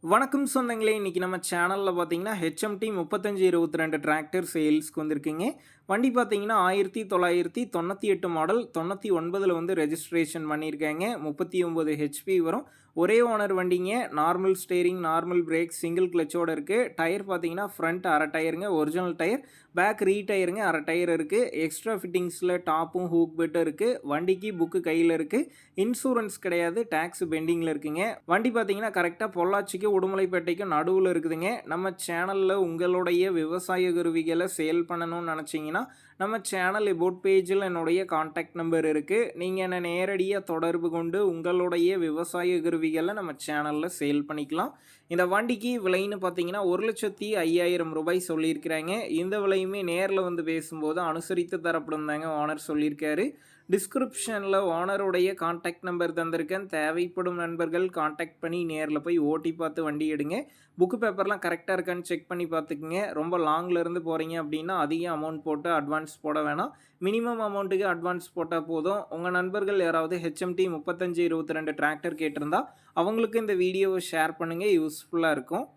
வணக்கம் சொந்தங்களே, இன்னைக்கு நம்ம சேனலில் பார்த்தீங்கன்னா ஹெச்எம்டி 3522 டிராக்டர் சேல்ஸ்க்கு வந்திருக்குங்க. வண்டி பார்த்தீங்கன்னா 1998 மாடல் 99 வந்து ரெஜிஸ்ட்ரேஷன் பண்ணியிருக்காங்க. 39 ஹெச்பி வரும். ஒரே ஓனர் வண்டிங்க. Normal steering, normal brake, single கிளச்சோட இருக்குது. டயர் பார்த்தீங்கன்னா ஃப்ரண்ட் அரை டயருங்க, ஒரிஜினல் டயர். பேக் ரீ டயருங்க, அரை டயர் இருக்குது. எக்ஸ்ட்ரா ஃபிட்டிங்ஸில் டாப்பும் ஹூக் பெட்டும் இருக்குது. வண்டிக்கு புக்கு கையில் இருக்குது. இன்சூரன்ஸ் கிடையாது, டேக்ஸ் பெண்டிங்கில் இருக்குங்க. வண்டி பார்த்தீங்கன்னா கரெக்டாக பொள்ளாச்சிக்கு உடுமலைப்பேட்டைக்கும் நடுவில் இருக்குதுங்க. நம்ம சேனலில் உங்களுடைய விவசாய கருவிகளை சேல் பண்ணணும்னு நினச்சிங்கன்னா நம்ம சேனல் எபோட் பேஜில் என்னுடைய கான்டாக்ட் நம்பர் இருக்குது. நீங்கள் என்னை நேரடியாக தொடர்பு கொண்டு உங்களுடைய விவசாய கருவிகளை நம்ம சேனலில் சேல் பண்ணிக்கலாம். இந்த வண்டிக்கு விலைன்னு பார்த்தீங்கன்னா 1,05,000 ரூபாய் சொல்லியிருக்கிறாங்க. இந்த விலையுமே நேரில் வந்து பேசும்போது அனுசரித்து தரப்படும் தாங்க ஓனர் சொல்லியிருக்காரு. டிஸ்கிரிப்ஷனில் ஓனருடைய கான்டாக்ட் நம்பர் தந்திருக்கேன். தேவைப்படும் நண்பர்கள் கான்டாக்ட் பண்ணி நேரில் போய் ஓட்டி பார்த்து வண்டி எடுங்க. புக்கு பேப்பர்லாம் கரெக்டாக இருக்கான்னு செக் பண்ணி பார்த்துக்குங்க. ரொம்ப லாங்கில் இருந்து போகிறீங்க அப்படின்னா அதிக அமௌண்ட் போட்டு அட்வான்ஸ் போட வேணாம். மினிமம் அமௌண்ட்டுக்கு அட்வான்ஸ் போட்டால் போதும். உங்கள் நண்பர்கள் யாராவது ஹெச்எம்டி 3522 டிராக்டர் கேட்டிருந்தா அவங்களுக்கு இந்த வீடியோவை ஷேர் பண்ணுங்கள். யூஸ்ஃபுல்லாக இருக்கும்.